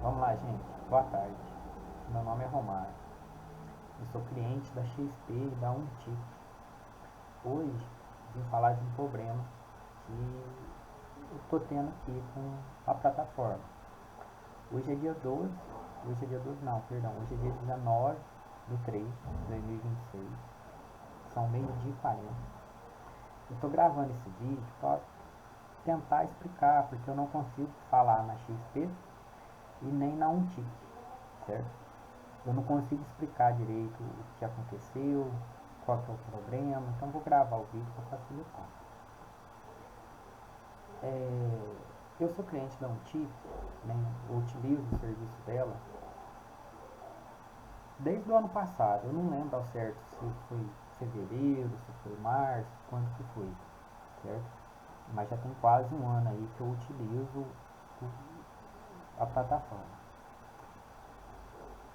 Vamos lá, gente. Boa tarde. Meu nome é Romário. Eu sou cliente da XP e da Untic. Hoje vim falar de um problema que eu estou tendo aqui com a plataforma. Hoje é dia 12. Hoje é dia 12 não, perdão. Hoje é dia 19/3/2026. São meio-dia e 40. Eu estou gravando esse vídeo para tentar explicar, porque eu não consigo falar na XP e nem na Untic, certo? Eu não consigo explicar direito o que aconteceu, qual que é o problema, então vou gravar o vídeo para facilitar. Eu sou cliente da Untic, né, eu utilizo o serviço dela desde o ano passado. Eu não lembro ao certo se foi fevereiro, se foi março, quando que foi, certo? Mas já tem quase um ano aí que eu utilizo a plataforma.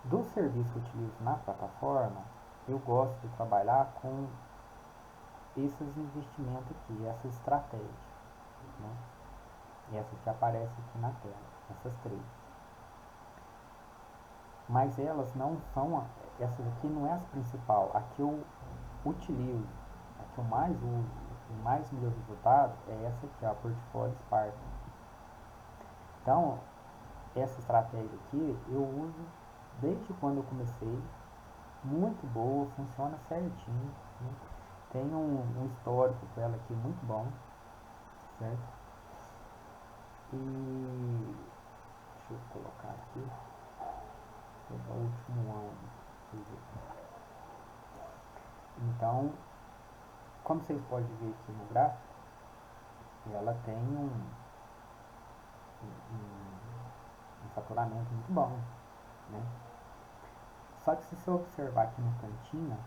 Do serviço que eu utilizo na plataforma, eu gosto de trabalhar com esses investimentos aqui, essa estratégia, né? Essa que aparece aqui na tela, essas três. Mas elas não são, essas aqui não é as principal. A que eu utilizo, a que eu mais uso, e mais me deu resultado é essa aqui, a Portfólio Spark. Então, essa estratégia aqui eu uso desde quando eu comecei, muito boa, funciona certinho, né? Tem um histórico com ela aqui muito bom, certo? E deixa eu colocar aqui, é o último ano. Então, como vocês podem ver aqui no gráfico, ela tem um faturamento muito bom, né? Só que se você observar aqui no cantinho,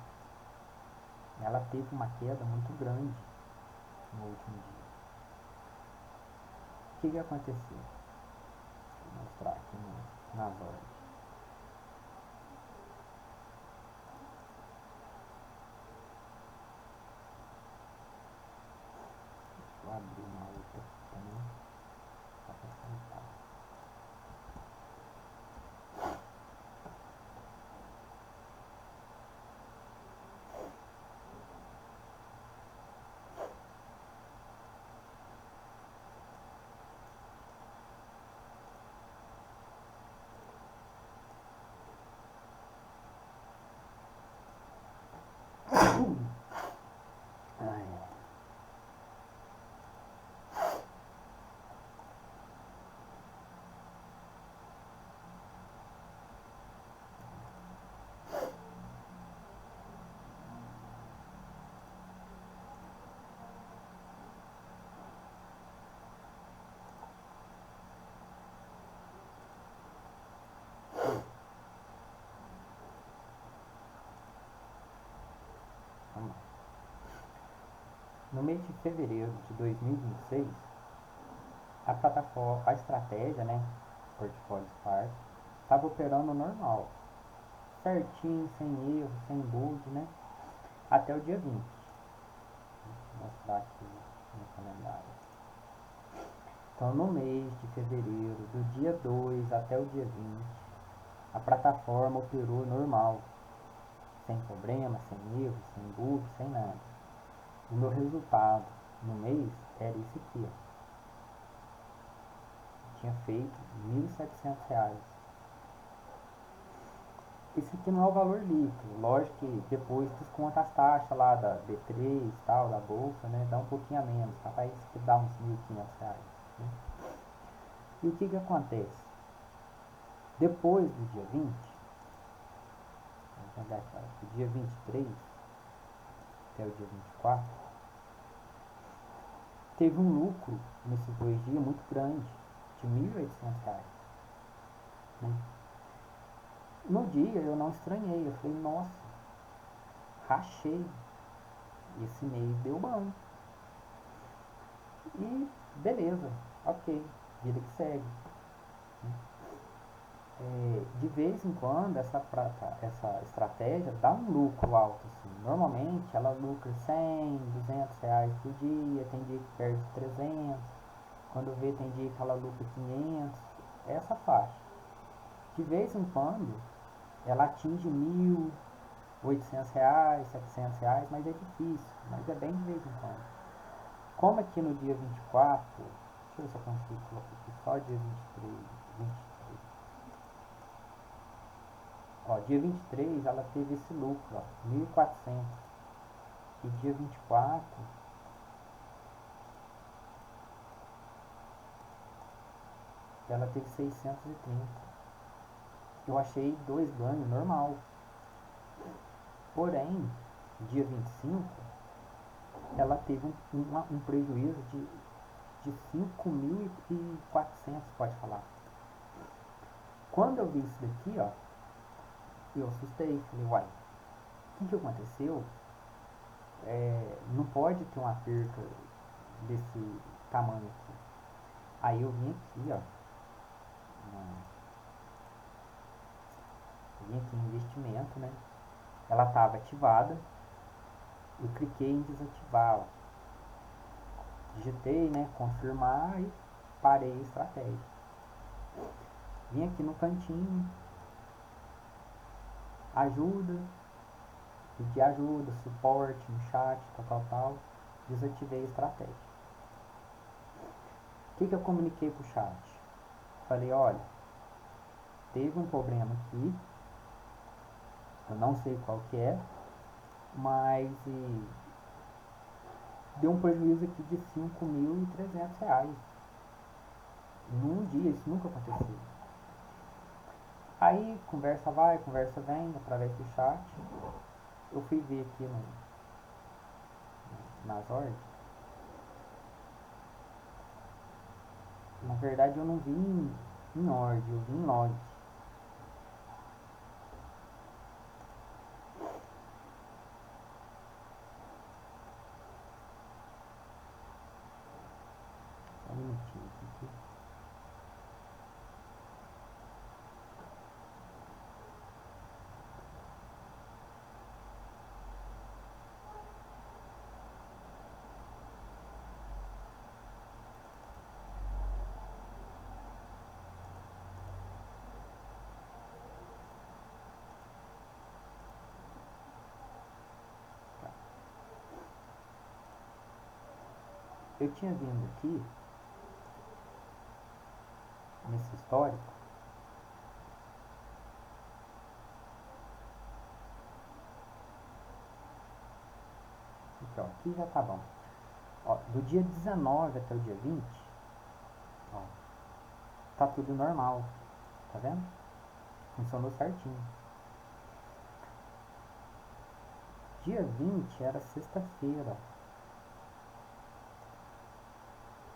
ela teve uma queda muito grande no último dia. O que aconteceu? Vou mostrar aqui nas ordens. Vou abrir uma outra aqui também para facilitar. No mês de fevereiro de 2026, a plataforma, a estratégia, né, Portfólio Spark, estava operando normal, certinho, sem erro, sem bug, né, até o dia 20. Vou mostrar aqui no calendário. Então, no mês de fevereiro, do dia 2 até o dia 20, a plataforma operou normal, sem problema, sem erro, sem bug, sem nada. O meu resultado no mês era esse aqui, ó. Tinha feito R$ 1.700. Esse aqui não é o valor líquido, lógico que depois desconta as taxas lá da B3 tal, da bolsa, né? Dá um pouquinho a menos, capaz que dá uns R$ 1.500, né? E o que acontece? Depois do dia 20, vamos pegar aqui, do dia 23 até o dia 24, teve um lucro nesses 2 dias muito grande, de R$ 1.800, né? No dia eu não estranhei, eu falei, nossa, rachei, esse mês deu bom. E beleza, ok, vida que segue. De vez em quando essa estratégia dá um lucro alto, assim. Normalmente ela lucra R$ 100, R$ 200 por dia, tem dia que perde 300, quando vê tem dia que ela lucra 500, essa faixa. De vez em quando, ela atinge R$ 1.800, R$ 700, mas é difícil, mas é bem de vez em quando. Como aqui no dia 24, deixa eu ver se eu consigo colocar aqui só dia 23. Ó, dia 23 ela teve esse lucro, ó, 1.400. E dia 24 ela teve 630. Eu achei dois ganhos normal. Porém, dia 25 ela teve um prejuízo de 5.400, pode falar. Quando eu vi isso daqui, ó, eu assustei. Falei, uai, o que aconteceu? Não pode ter uma perca desse tamanho aqui. Aí eu vim aqui, ó, vim aqui em investimento, né? Ela estava ativada, eu cliquei em desativar, ó. Digitei, né, confirmar e parei a estratégia. Vim aqui no cantinho, ajuda, pedi ajuda, suporte no chat, tal, desativei a estratégia. O que eu comuniquei pro chat? Falei, olha, teve um problema aqui, eu não sei qual que é, mas deu um prejuízo aqui de R$ 5.300 num dia. Isso nunca aconteceu. Aí conversa vai, conversa vem, através do chat. Eu fui ver aqui nas ordens. Na verdade eu não vi em ordem, eu vi em log. Só um minutinho aqui. Eu tinha vindo aqui nesse histórico. Então, aqui já tá bom. Ó, do dia 19 até o dia 20, ó, tá tudo normal. Tá vendo? Funcionou certinho. Dia 20 era sexta-feira.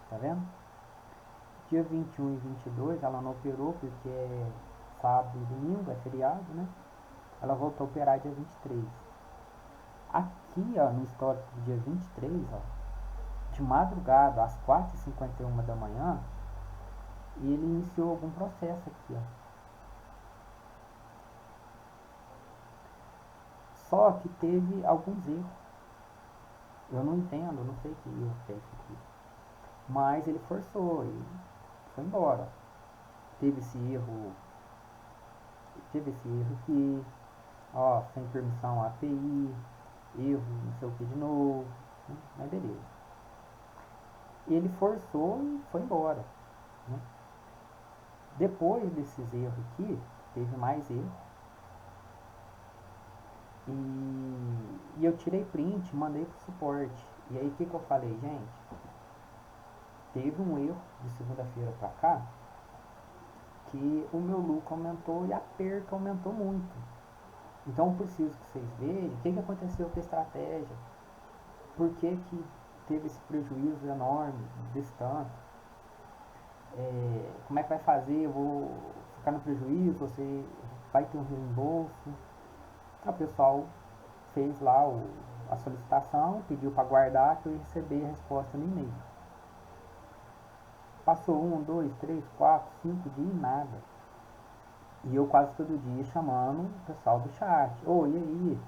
Tá vendo? Dia 21 e 22 ela não operou porque é sábado e domingo, é feriado, né? Ela voltou a operar dia 23. Aqui, ó, no histórico do dia 23, ó, de madrugada às 4h51 da manhã, ele iniciou algum processo aqui, ó. Só que teve alguns erros. Eu não entendo, não sei que erro que é esse aqui. Mas ele forçou e foi embora. Teve esse erro aqui, ó, sem permissão API, erro, não sei o que de novo, né? Mas beleza. Ele forçou e foi embora, né? Depois desses erros aqui, teve mais erro. E eu tirei print, mandei pro suporte. E aí o que eu falei, gente? Teve um erro de segunda-feira pra cá que o meu lucro aumentou e a perca aumentou muito. Então eu preciso que vocês vejam o que aconteceu com a estratégia. Por que teve esse prejuízo enorme desse tanto? Como é que vai fazer? Eu vou ficar no prejuízo? Você vai ter um reembolso? O pessoal fez lá a solicitação, pediu para guardar que eu ia receber a resposta no e-mail. Passou 1, 2, 3, 4, 5 dias e nada. E eu quase todo dia chamando o pessoal do chat. Ô, e aí?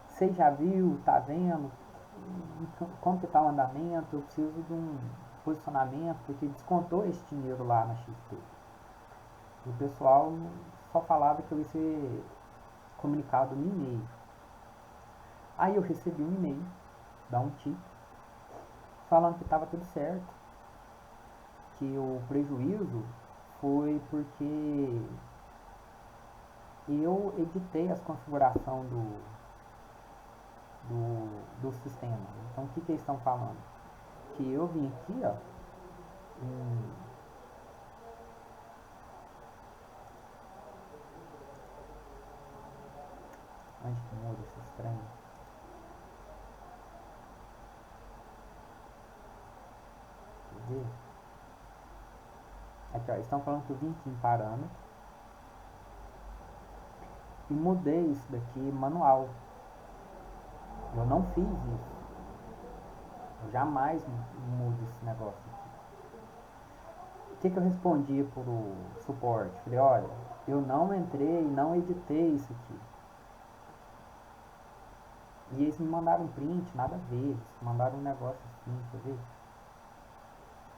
Você já viu? Tá vendo? Como que tá o andamento? Eu preciso de um posicionamento, porque descontou esse dinheiro lá na XP. E o pessoal só falava que eu ia ser comunicado no e-mail. Aí eu recebi um e-mail da UNTIC falando que estava tudo certo, que o prejuízo foi porque eu editei as configurações do sistema. Então o que eles estão falando? Que eu vim aqui, ó, em, onde que muda esse trem? Quer ver? Aqui, ó, estão falando que eu vim aqui em parâmetro e mudei isso daqui manual. Eu não fiz isso. Eu jamais mudo esse negócio aqui. O que eu respondi pro suporte? Falei, olha, eu não entrei, não editei isso aqui. E eles me mandaram um print, nada a ver. Eles mandaram um negócio assim, quer ver?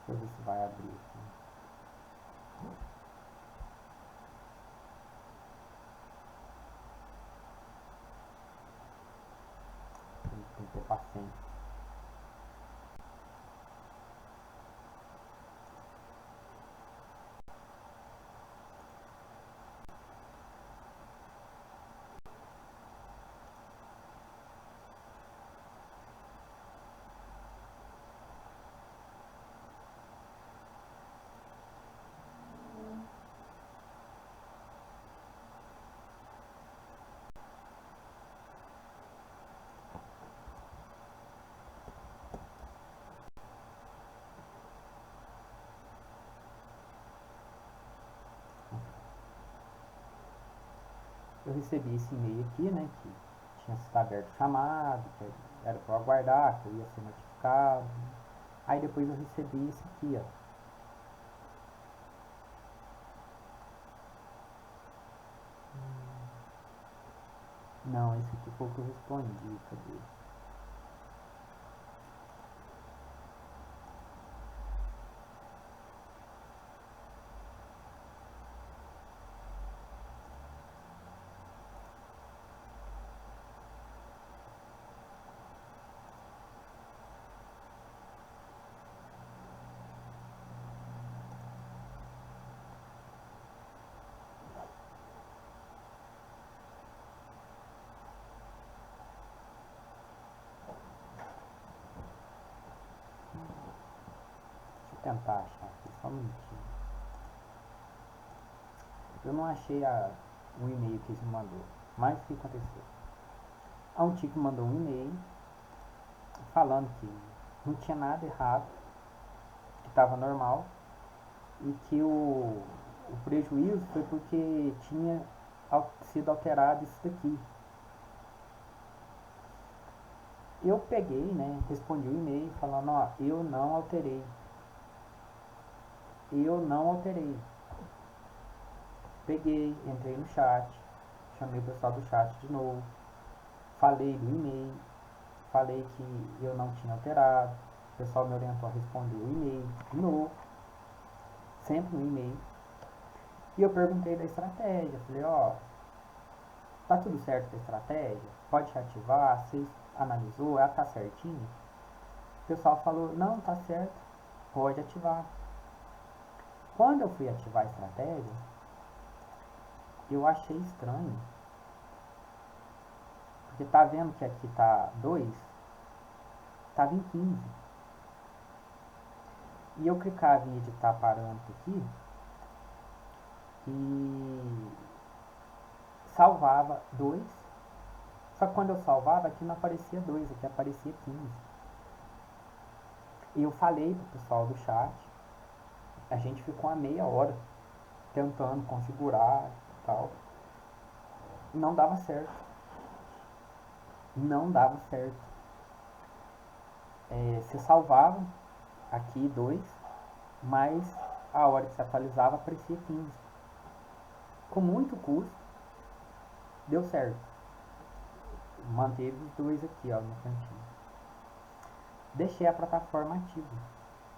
Deixa eu ver se vai abrir aqui. Tem que ter paciência. Eu recebi esse e-mail aqui, né, que tinha sido aberto o chamado, que era para eu aguardar, que eu ia ser notificado. Aí depois eu recebi esse aqui, ó. Não, esse aqui foi o que eu respondi, cadê? Deixa eu tentar achar aqui, só um minutinho. Eu não achei o e-mail que eles me mandou. Mas o que aconteceu? A Untico mandou um e-mail falando que não tinha nada errado, que estava normal e que o prejuízo foi porque tinha sido alterado isso daqui. Eu peguei, né, respondi o e-mail falando, ó, eu não alterei. Eu não alterei. Peguei, entrei no chat, chamei o pessoal do chat de novo, falei do e-mail, falei que eu não tinha alterado, o pessoal me orientou a responder o e-mail de novo, sempre no e-mail. E eu perguntei da estratégia, falei, ó, tá tudo certo com a estratégia? Pode reativar? Você analisou? Ela tá certinho? O pessoal falou, não, tá certo, pode ativar. Quando eu fui ativar a estratégia, eu achei estranho. Porque tá vendo que aqui tá 2, tava em 15. E eu clicava em editar parâmetro aqui e salvava 2. Só que quando eu salvava aqui não aparecia 2, aqui aparecia 15. E eu falei pro pessoal do chat, a gente ficou uma meia hora tentando configurar e tal. Não dava certo. Não dava certo. Você salvava aqui 2, mas a hora que você atualizava aparecia 15. Com muito custo, deu certo. Manteve os 2 aqui, ó, no cantinho. Deixei a plataforma ativa,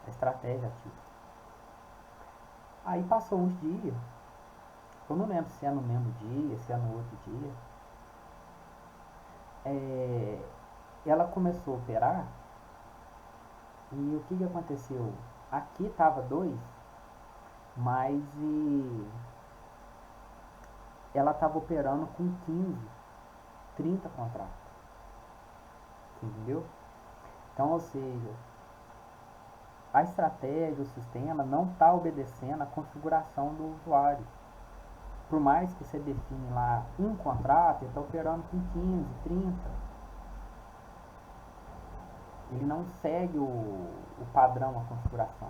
a estratégia ativa. Aí passou uns dias, eu não lembro se é no mesmo dia, se é no outro dia, ela começou a operar e o que aconteceu? Aqui tava 2, mas ela tava operando com 15, 30 contratos, entendeu? Então, ou seja, a estratégia, o sistema não está obedecendo a configuração do usuário. Por mais que você define lá um contrato, ele está operando com 15, 30. Ele não segue o padrão, a configuração.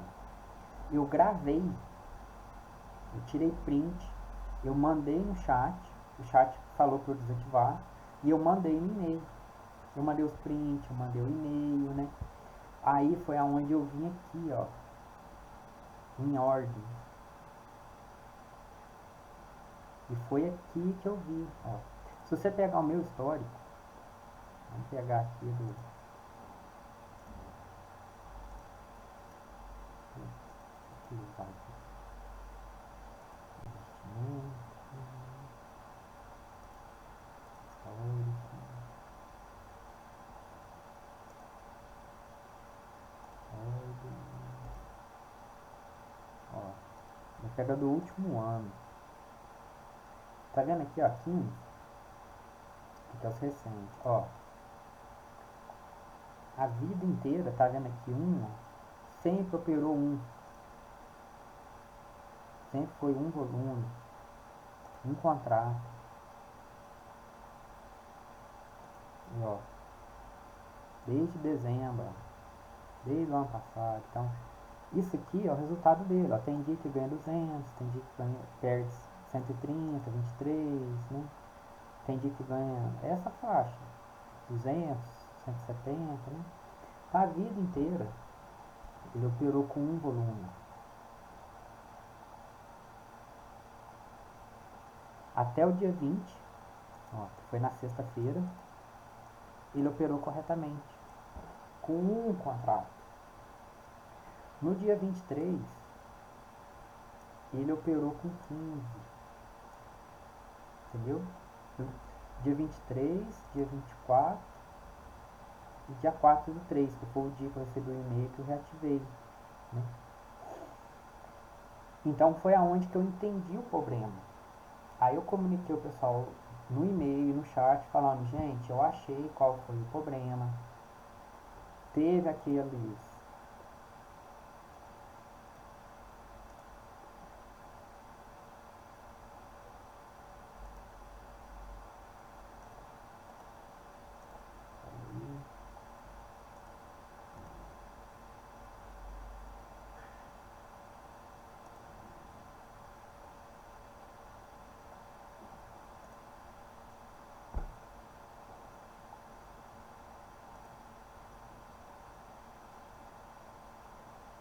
Eu gravei, eu tirei print, eu mandei no chat, o chat falou para eu desativar, e eu mandei no e-mail. Eu mandei os prints, eu mandei o e-mail, né? Aí foi aonde eu vim aqui, ó, em ordem. E foi aqui que eu vi, ó. Se você pegar o meu histórico, vamos pegar aqui do... utilizar aqui. Histórico. Ó, vou pegar do último ano. Tá vendo aqui, ó, 15? Aqui é os recentes, ó. A vida inteira, tá vendo aqui ó, sempre operou um. Sempre foi um volume, um contrato. E ó, desde dezembro, desde o ano passado. Então, isso aqui é o resultado dele. Ó. Tem dia que ganha 200, tem dia que ganha, perde 130, 23, né? Tem dia que ganha essa faixa, 200, 170, né? A vida inteira ele operou com um volume. Até o dia 20, ó, que foi na sexta-feira, ele operou corretamente, com um contrato. No dia 23, ele operou com 15. Entendeu? Dia 23, dia 24 e dia 4 do 3, que foi o dia que eu recebi o e-mail que eu reativei. Né? Então foi aonde que eu entendi o problema. Aí eu comuniquei o pessoal no e-mail, no chat, falando, gente, eu achei qual foi o problema. Teve aqueles...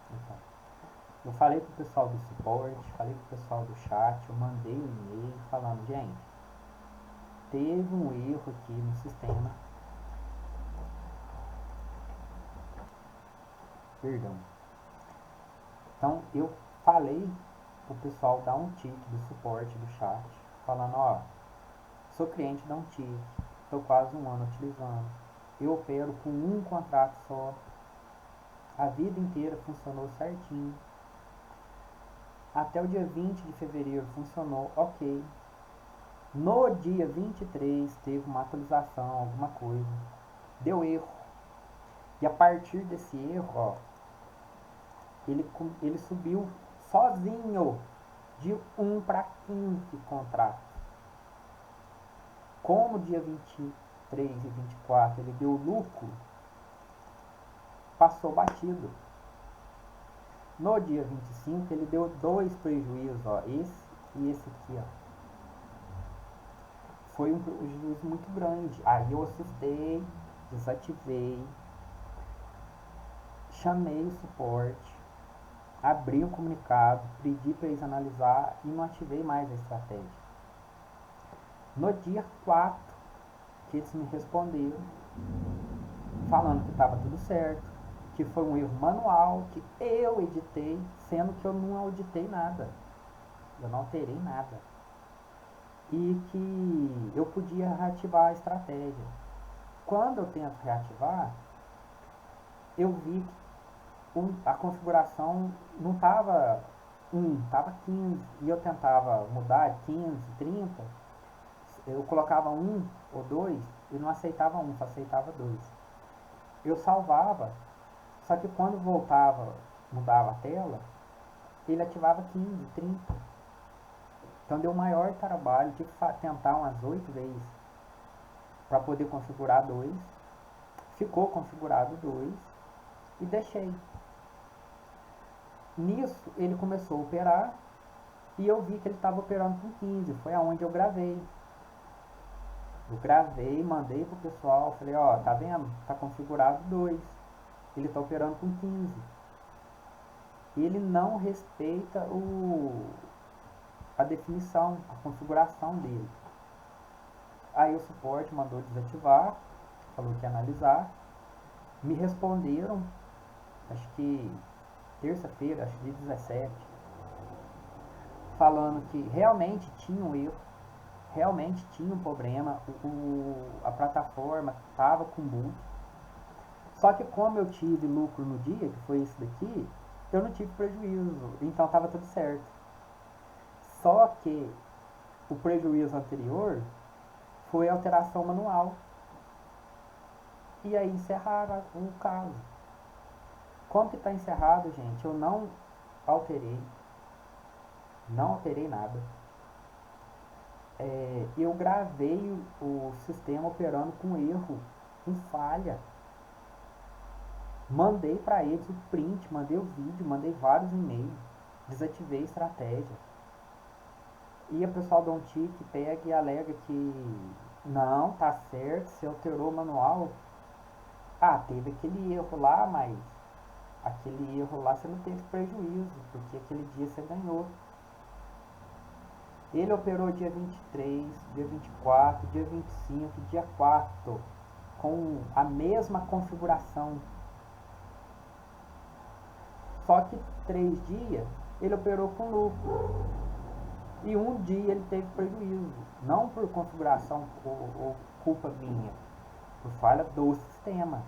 Então, eu falei pro pessoal do suporte, falei pro pessoal do chat, eu mandei um e-mail falando, gente, teve um erro aqui no sistema. Perdão. Então eu falei pro pessoal dar um tique do suporte do chat, falando, ó, sou cliente da um tique, estou quase um ano utilizando. Eu opero com um contrato só. A vida inteira funcionou certinho. Até o dia 20 de fevereiro funcionou ok. No dia 23 teve uma atualização, alguma coisa. Deu erro. E a partir desse erro, ó, ele subiu sozinho de 1 para 15 contratos. Como dia 23 e 24 ele deu lucro, passou batido. No dia 25 ele deu 2 prejuízos, ó, esse e esse aqui, ó. Foi um prejuízo muito grande. Aí eu assustei, desativei, chamei o suporte, abri um comunicado, pedi para eles analisar e não ativei mais a estratégia. No dia 4, que eles me responderam, falando que estava tudo certo, que foi um erro manual, que eu editei, sendo que eu não auditei nada. Eu não alterei nada. e que eu podia reativar a estratégia. Quando eu tento reativar, eu vi que a configuração não estava 1, estava 15, e eu tentava mudar 15, 30, eu colocava 1 ou 2 e não aceitava 1, só aceitava 2. Eu salvava, só que quando voltava, mudava a tela, ele ativava 15, 30. Então deu maior trabalho, tive que tentar umas 8 vezes para poder configurar 2. Ficou configurado 2 e deixei. Nisso ele começou a operar e eu vi que ele estava operando com 15. Foi aonde eu gravei. Eu gravei, mandei pro pessoal, falei, ó, tá vendo? Tá configurado 2. Ele tá operando com 15. Ele não respeita a definição, a configuração dele. Aí o suporte mandou desativar, falou que ia analisar. Me responderam, acho que terça-feira, acho que dia 17, falando que realmente tinha um erro, realmente tinha um problema, a plataforma estava com bug. Só que como eu tive lucro no dia, que foi isso daqui, eu não tive prejuízo, então estava tudo certo. Só que o prejuízo anterior foi alteração manual. E aí encerraram o caso. Como que está encerrado, gente? Eu não alterei nada. Eu gravei o sistema operando com erro, com falha. Mandei para eles o print, mandei o vídeo, mandei vários e-mails. Desativei a estratégia. E o pessoal da OnTick pega e alega que não, tá certo, você alterou o manual. Ah, teve aquele erro lá, mas aquele erro lá você não teve prejuízo, porque aquele dia você ganhou. Ele operou dia 23, dia 24, dia 25, dia 4, com a mesma configuração. Só que 3 dias ele operou com lucro. E um dia ele teve prejuízo. Não por configuração ou culpa minha, por falha do sistema.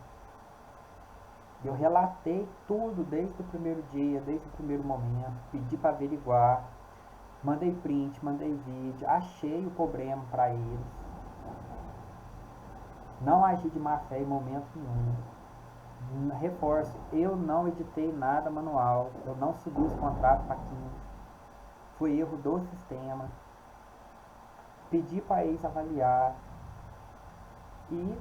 Eu relatei tudo desde o primeiro dia, desde o primeiro momento, pedi para averiguar, mandei print, mandei vídeo, achei o problema para eles. Não agi de má fé em momento nenhum. Reforço, eu não editei nada manual, eu não segui os contratos para 15. Foi erro do sistema. Pedi para eles avaliar e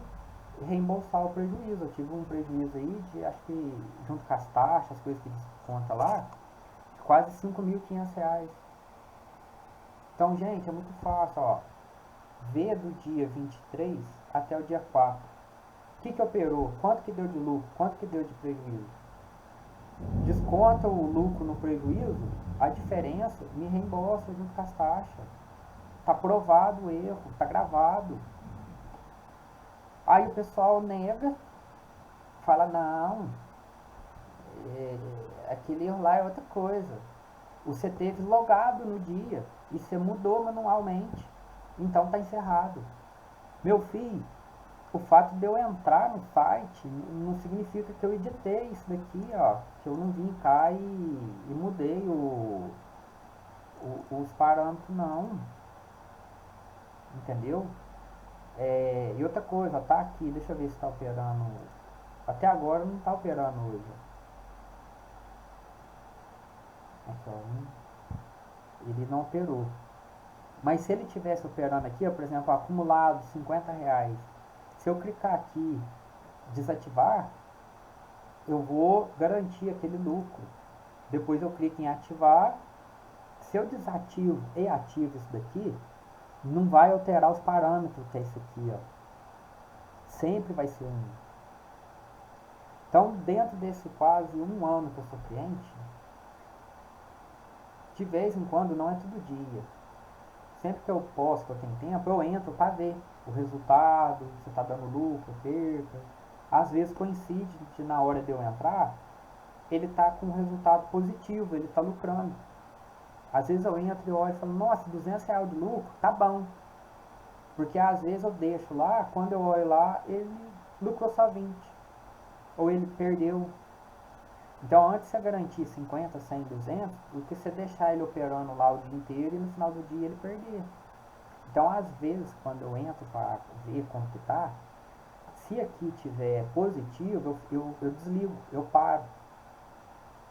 reembolsar o prejuízo. Eu tive um prejuízo aí de, acho que junto com as taxas, as coisas que desconta lá, de quase R$ 5.500. Então, gente, é muito fácil, ó. Vê do dia 23 até o dia 4. O que operou? Quanto que deu de lucro? Quanto que deu de prejuízo? Desconta o lucro no prejuízo, a diferença me reembolsa junto com as taxas. Tá provado o erro, tá gravado. Aí o pessoal nega, fala, não, aquele erro lá é outra coisa. Você teve logado no dia e você mudou manualmente. Então tá encerrado. Meu filho, o fato de eu entrar no site não significa que eu editei isso daqui, ó. Que eu não vim cá e mudei os parâmetros, não. Entendeu? E outra coisa, tá aqui, deixa eu ver se tá operando. Até agora não tá operando hoje. Aqui, ó, ele não operou. Mas se ele tivesse operando aqui, ó, por exemplo, acumulado R$ 50, se eu clicar aqui, desativar, eu vou garantir aquele lucro. Depois eu clico em ativar. Se eu desativo e ativo isso daqui, não vai alterar os parâmetros que é isso aqui, ó. Sempre vai ser um. Então, dentro desse quase um ano que eu sou cliente, de vez em quando, não é todo dia, sempre que eu posso, que eu tenho tempo, eu entro para ver o resultado, se está dando lucro, perca. Às vezes coincide de na hora de eu entrar, ele está com um resultado positivo, ele está lucrando. Às vezes eu entro e olho e falo, nossa, R$ 200 de lucro, tá bom. Porque às vezes eu deixo lá, quando eu olho lá, ele lucrou só 20. Ou ele perdeu. Então antes você garantir 50, 100, 200, do que você deixar ele operando lá o dia inteiro e no final do dia ele perder. Então às vezes quando eu entro para ver como que tá, se aqui tiver positivo, eu desligo, eu paro.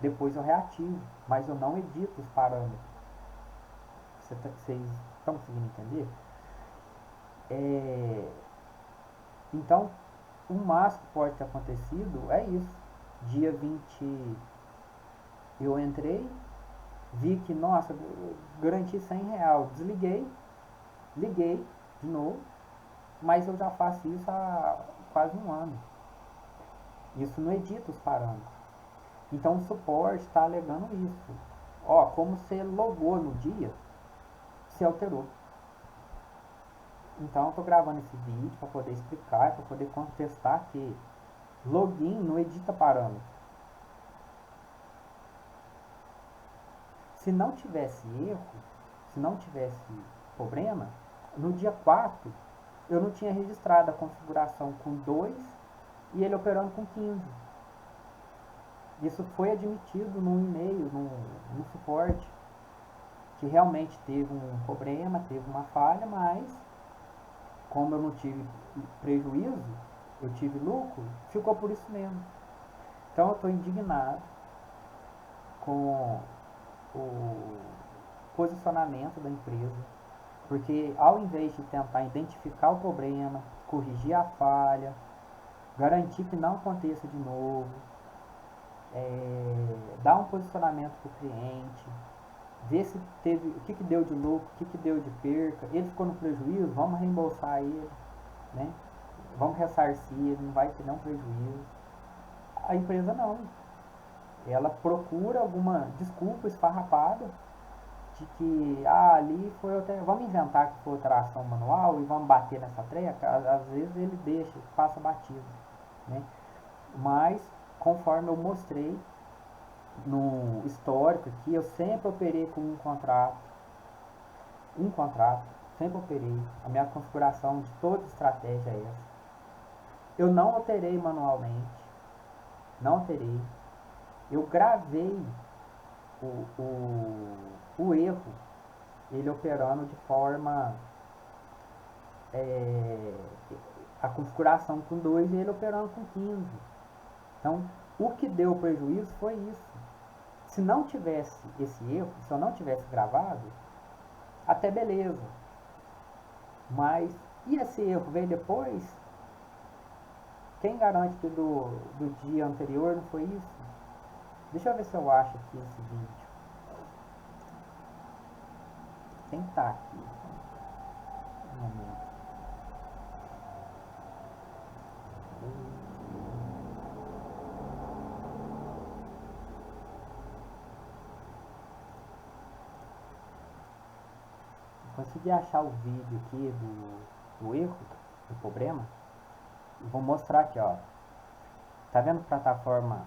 Depois eu reativo, mas eu não edito os parâmetros. Vocês estão conseguindo entender? É, então, o máximo que pode ter acontecido é isso. Dia 20 eu entrei, vi que, nossa, garanti R$ 100, desliguei, liguei de novo, mas eu já faço isso há quase um ano. Isso não edita os parâmetros. Então o suporte está alegando isso. Ó, como você logou no dia, se alterou. Então eu estou gravando esse vídeo para poder explicar, para poder contestar que login não edita parâmetro. Se não tivesse erro, se não tivesse problema, no dia 4 eu não tinha registrado a configuração com 2 e ele operando com 15. Isso foi admitido no e-mail, no suporte, que realmente teve um problema, teve uma falha, mas como eu não tive prejuízo, eu tive lucro, ficou por isso mesmo. Então eu estou indignado com o posicionamento da empresa, porque ao invés de tentar identificar o problema, corrigir a falha, garantir que não aconteça de novo, dar um posicionamento para o cliente, ver se teve, o que deu de lucro, o que deu de perca, ele ficou no prejuízo, vamos reembolsar ele, né? Vamos ressarcir, ele não vai ter nenhum prejuízo. A empresa não. Ela procura alguma desculpa esfarrapada de que ali foi outra, vamos inventar que foi alteração manual e vamos bater nessa treca. Às vezes ele deixa, passa batido, né? Mas conforme eu mostrei no histórico aqui, eu sempre operei com um contrato, sempre operei. A minha configuração de toda estratégia é essa. Eu não alterei manualmente, não alterei. Eu gravei o erro, ele operando de forma a configuração com 2 e ele operando com 15. Então, o que deu prejuízo foi isso. Se não tivesse esse erro, se eu não tivesse gravado, até beleza. Mas, e esse erro veio depois? Quem garante que do dia anterior não foi isso? Deixa eu ver se eu acho aqui esse vídeo. Tem que estar aqui. Um momento. Consegui achar o vídeo aqui do erro, do problema. Vou mostrar aqui, ó. Tá vendo a plataforma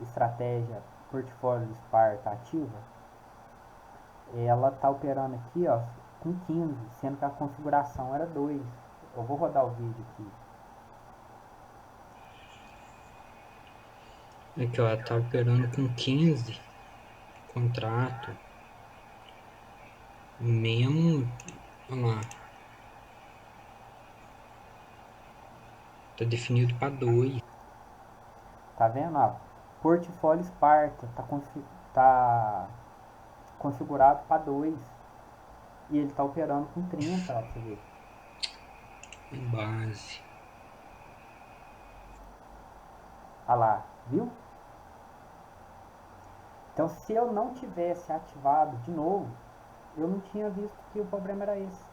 estratégia portfólio SPAR tá ativa? Ela tá operando aqui, ó, com 15, sendo que a configuração era 2. Eu vou rodar o vídeo aqui. Aqui, ó, tá operando com 15 contrato. Mesmo, olha lá. Tá definido para 2. Tá vendo? Ó, portfólio Sparta tá configurado para 2 e ele tá operando com 30, ó, pra você ver. Base. Olha lá, viu? Então, se eu não tivesse ativado de novo, eu não tinha visto que o problema era esse.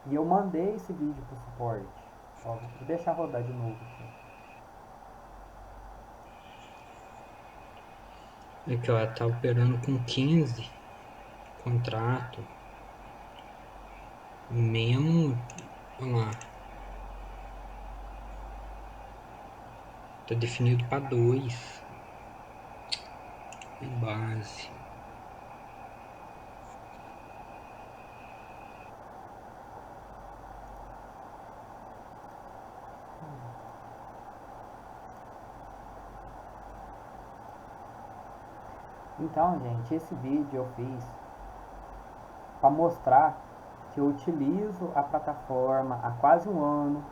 E eu mandei esse vídeo pro suporte. Ó, vou deixar rodar de novo aqui. Aqui, ó, tá operando com 15 contrato. Mesmo, olha lá. Tá definido para 2. Base. Então, gente, esse vídeo eu fiz para mostrar que eu utilizo a plataforma há quase um ano.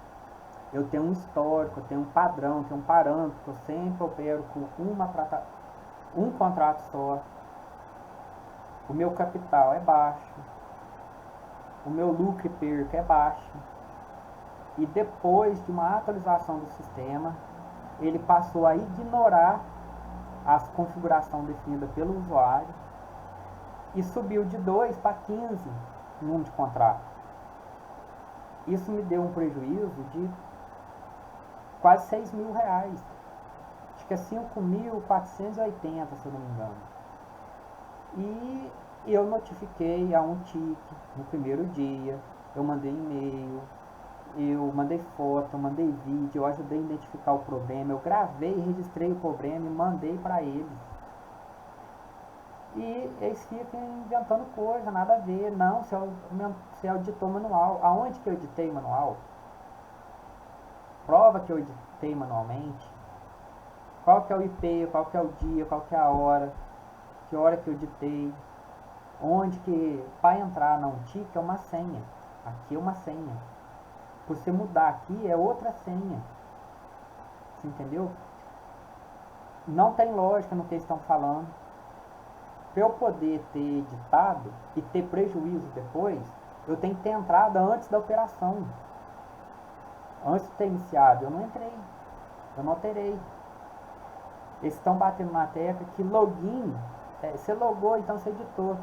Eu tenho um histórico, eu tenho um padrão, eu tenho um parâmetro, eu sempre opero com um contrato só. O meu capital é baixo, o meu lucro e perca é baixo. E depois de uma atualização do sistema, ele passou a ignorar as configurações definidas pelo usuário e subiu de 2 para 15 no número de contrato. Isso me deu um prejuízo de quase 6 mil reais. Acho que é 5.480, se eu não me engano. E eu notifiquei a um tique no primeiro dia, eu mandei e-mail, eu mandei foto, eu mandei vídeo, eu ajudei a identificar o problema, eu gravei e registrei o problema e mandei para eles. E eles ficam inventando coisa, nada a ver. Não, você auditou manual. Aonde que eu editei manual? Prova que eu editei manualmente. Qual que é o IP, qual que é o dia, qual que é a hora, que hora que eu editei. Onde que, para entrar na Untic é uma senha. Aqui é uma senha. Por você mudar aqui é outra senha. Você entendeu? Não tem lógica no que eles estão falando. Para eu poder ter editado e ter prejuízo depois, eu tenho que ter entrado antes da operação. Antes de ter iniciado, eu não entrei. Eu não alterei. Eles estão batendo na tecla que login, você logou, então você editou.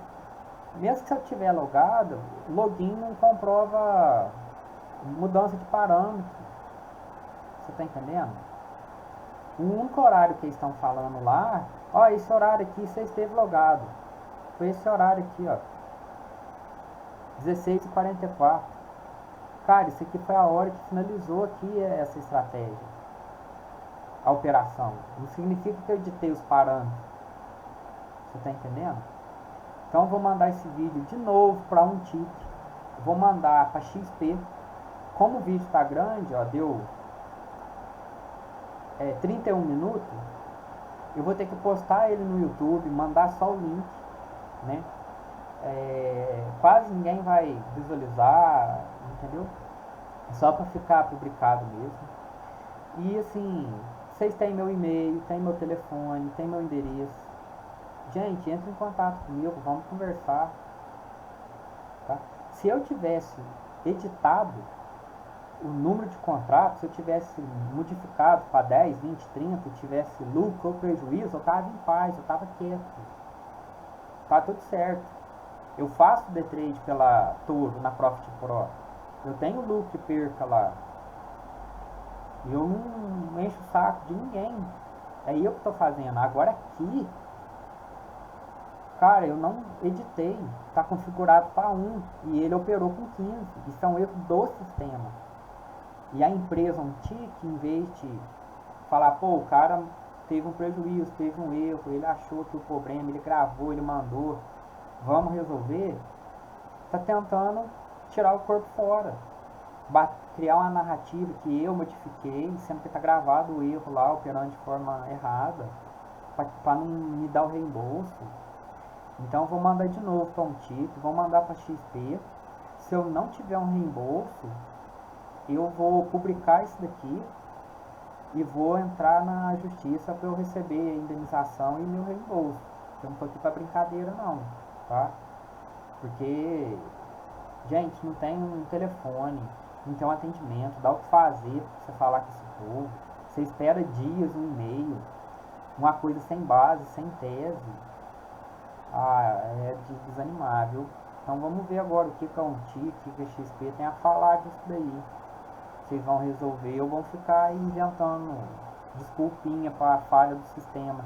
Mesmo que se eu tiver logado, login não comprova mudança de parâmetro. Você está entendendo? O único horário que eles estão falando lá, ó, esse horário aqui você esteve logado. Foi esse horário aqui, ó. 16h44. Cara, isso aqui foi a hora que finalizou aqui essa estratégia. A operação. Não significa que eu editei os parâmetros. Você está entendendo? Então eu vou mandar esse vídeo de novo para um tique. Vou mandar para XP. Como o vídeo está grande, ó, deu 31 minutos, eu vou ter que postar ele no YouTube, mandar só o link, né? Quase ninguém vai visualizar, entendeu? Só para ficar publicado mesmo. E assim, vocês têm meu e-mail, tem meu telefone, tem meu endereço. Gente, entre em contato comigo, vamos conversar. Tá? Se eu tivesse editado o número de contratos, se eu tivesse modificado para 10, 20, 30, tivesse lucro ou prejuízo, eu estava em paz, eu estava quieto. Tá tudo certo. Eu faço day trade pela Toro, na Profit Pro. Eu tenho lucro e perca lá. E eu não encho o saco de ninguém. É eu que estou fazendo. Agora aqui, cara, eu não editei. Está configurado para 1 e ele operou com 15. Isso é um erro do sistema. E a empresa, um tique, em vez de falar, pô, o cara teve um prejuízo, teve um erro, ele achou que o problema, ele gravou, ele mandou, vamos resolver, tá tentando tirar o corpo fora. Criar uma narrativa que eu modifiquei, sendo que tá gravado o erro lá, operando de forma errada, para não me dar o reembolso. Então eu vou mandar de novo para um tique, vou mandar para XP. Se eu não tiver um reembolso, eu vou publicar isso daqui e vou entrar na justiça para eu receber a indenização e meu reembolso. Eu não tô aqui para brincadeira não, tá? Porque, gente, não tem um telefone, não tem um atendimento, dá o que fazer pra você falar com esse povo. Você espera dias, um e-mail, uma coisa sem base, sem tese. É de desanimar, viu? Então vamos ver agora o que a Untic, o que a XP tem a falar disso daí. Vocês vão resolver ou vão ficar inventando desculpinha para a falha do sistema.